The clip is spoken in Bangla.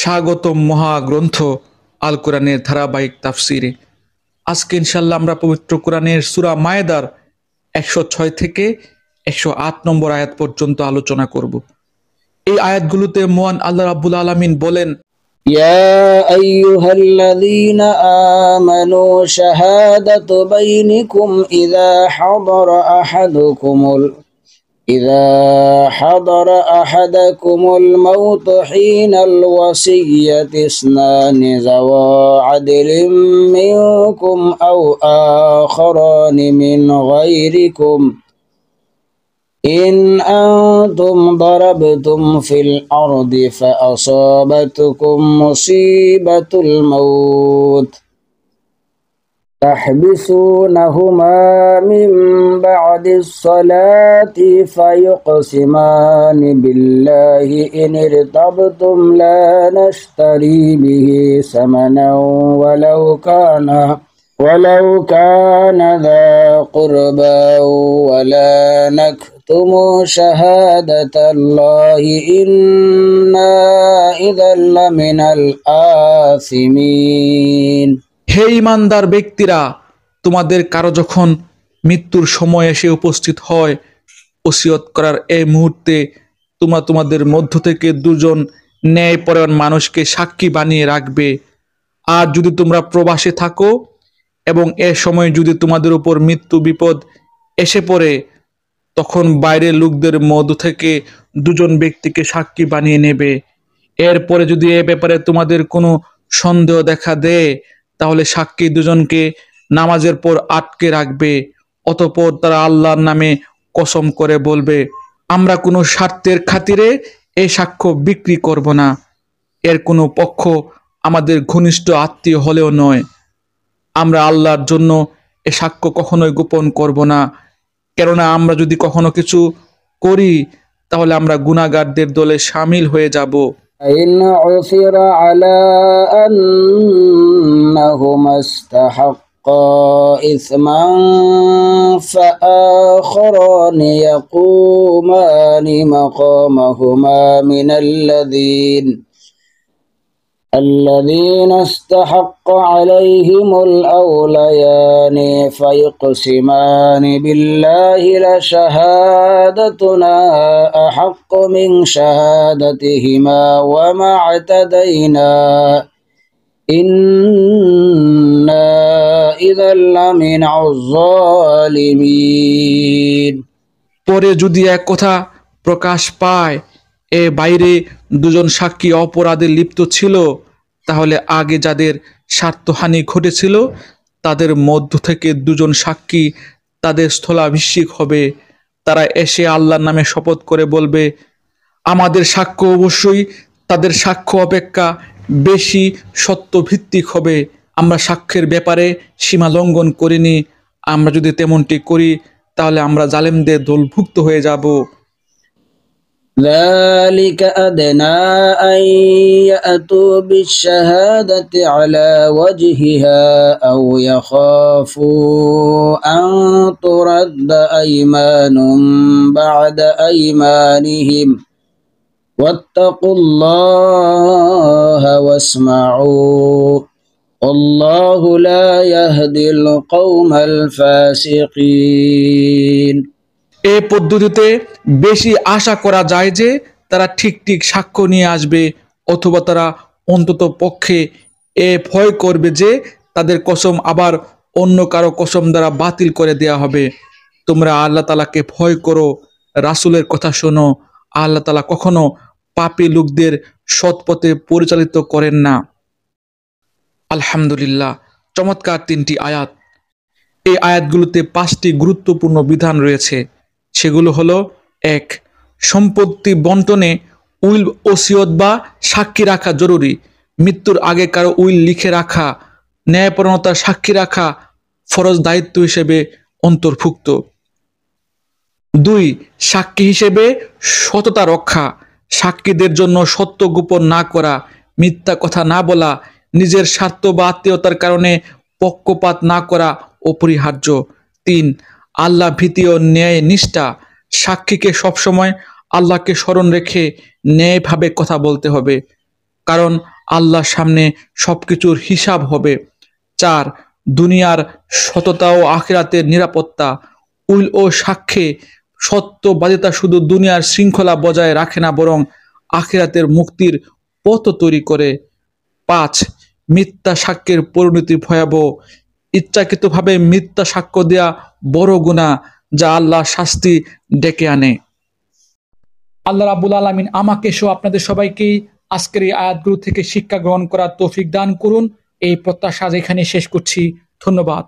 স্বাগতম মহাগ্রন্থ আল কোরআনের ধারাবাহিক তাফসিরে। আজকে ইনশাল্লাহ আমরা পবিত্র কোরআনের সূরা মায়েদার 106 থেকে 108 নম্বর আয়াত পর্যন্ত আলোচনা করব। এই আয়াতগুলোতে মহান আল্লাহ রাব্বুল আলামিন বলেন, يا أيها الذين آمنوا شهادة بينكم إذا حضر أحدكم الموت حين الوصية اثنان ذوى عدل منكم أو آخران من غيركم إن أنتم ضربتم في الأرض فأصابتكم مصيبة الموت تحبسونهما من بعد الصلاة فيقسمان بالله إن ارتبتم لا نشتري به ثمنا ولو كان ذا قربى ولا نكتم شهادة الله إنا إذا لمن الآثمين। হে ঈমানদার ব্যক্তিরা, তোমাদের কারো যখন মৃত্যুর সময় এসে উপস্থিত হয়, ওসিয়ত করার এই মুহূর্তে তোমরা তোমাদের মধ্য থেকে দুজন ন্যায়পরায়ণ মানুষকে সাক্ষী বানিয়ে রাখবে। আর যদি তোমরা প্রবাসে থাকো এবং এ সময় যদি তোমাদের উপর মৃত্যু বিপদ এসে পড়ে, তখন বাইরের লোকদের মধ্য থেকে দুজন ব্যক্তিকে সাক্ষী বানিয়ে নেবে। এরপরে যদি এ ব্যাপারে তোমাদের কোনো সন্দেহ দেখা দেয়, তাহলে সাক্ষী দুজনকে নামাজের পর আটকে রাখবে। অতঃপর তারা আল্লাহর নামে কসম করে বলবে, আমরা কোনো স্বার্থের খাতিরে এই সাক্ষ্য বিক্রি করব না। এর কোনো পক্ষ আমাদের ঘনিষ্ঠ আত্মীয় হলেও নয়। আমরা আল্লাহর জন্য এ সাক্ষ্য কখনোই গোপন করব না, কেননা আমরা যদি কখনো কিছু করি তাহলে আমরা গুনাহগারদের দলে শামিল হয়ে যাব। إن عثر على أنهما استحقا إثما فآخران يقومان مقامهما من الذين استحق عليهم الأوليان فيقسمان بالله لشهادتنا أحق من شهادتهما وما اعتدينا إنا إذا لمن الظالمين। পরে যদি এক কথা প্রকাশ পায়, এ বাইরে দুজন সাক্ষী অপরাধে লিপ্ত ছিল, তাহলে আগে যাদের স্বার্থহানি ঘটেছিল তাদের মধ্য থেকে দুজন সাক্ষী তাদের স্থলাভিষিক্ত হবে। তারা এসে আল্লাহর নামে শপথ করে বলবে, আমাদের সাক্ষ্য অবশ্যই তাদের সাক্ষ্য অপেক্ষা বেশি সত্যভিত্তিক হবে। আমরা সাক্ষ্যের ব্যাপারে সীমা লঙ্ঘন করিনি। আমরা যদি তেমনটি করি তাহলে আমরা জালেমদের দলভুক্ত হয়ে যাব। ذلك أدنى أن يأتوا بالشهادة على وجهها أو يخافوا أن ترد أيمان بعد أيمانهم واتقوا الله واسمعوا والله لا يهدي القوم الفاسقين। এই পদ্ধতিতে বেশি আশা করা যায় যে তারা ঠিক সাক্ষ্য নিয়ে আসবে, অথবা তারা অন্তত পক্ষে এ ভয় করবে যে তাদের কসম আবার অন্য কারো কসম দ্বারা বাতিল করে দেয়া হবে। তোমরা আল্লাহ তাআলাকে ভয় করো, রাসূলের কথা শোনো। আল্লাহ তাআলা কখনো পাপী লোকদের সৎ পথে পরিচালিত করেন না। আলহামদুলিল্লাহ, চমৎকার 3টি আয়াত। এই আয়াতগুলোতে 5টি গুরুত্বপূর্ণ বিধান রয়েছে। সেগুলো হলো: 1. সম্পত্তি বন্টনে উইল ওসিয়ত বা সাক্ষী রাখা জরুরি। মৃত্যুর আগে কারো উইল লিখে রাখা, ন্যায়পরায়ণতার সাক্ষী রাখা ফরজ দায়িত্ব হিসেবে অন্তর্ভুক্ত। 2. সাক্ষী হিসেবে সততা রক্ষা। সাক্ষীদের জন্য সত্য গোপন না করা, মিথ্যা কথা না বলা, নিজের স্বার্থ বা আত্মীয়তার কারণে পক্ষপাত না করা অপরিহার্য। 3. আল্লাহ ভীতি ও ন্যায় নিষ্ঠা। সাক্ষীকে সবসময় আল্লাহকে স্মরণ রেখে ন্যায়ভাবে কথা বলতে হবে। কারণ আল্লাহর সামনে সবকিছুর হিসাব হবে। 4, দুনিয়ার সততা ও আখিরাতের নিরাপত্তা। উইল ও সাক্ষ্যে সত্যবাদিতা শুধু দুনিয়ার শৃঙ্খলা বজায় রাখে না, বরং আখিরাতের মুক্তির পথ তৈরি করে। 5, মিথ্যা সাক্ষ্যের পরিণতি ভয়াবহ। ইচ্ছাকৃতভাবে মিথ্যা সাক্ষ্য দেয়া বড় গুনাহ, যা আল্লাহ শাস্তি ডেকে আনে। আল্লাহ রাব্বুল আলামিন আমাকে সহ আপনাদের সবাইকে আজকের এই আয়াতগুলো থেকে শিক্ষা গ্রহণ করার তৌফিক দান করুন। এই প্রত্যাশা এখানে শেষ করছি। ধন্যবাদ।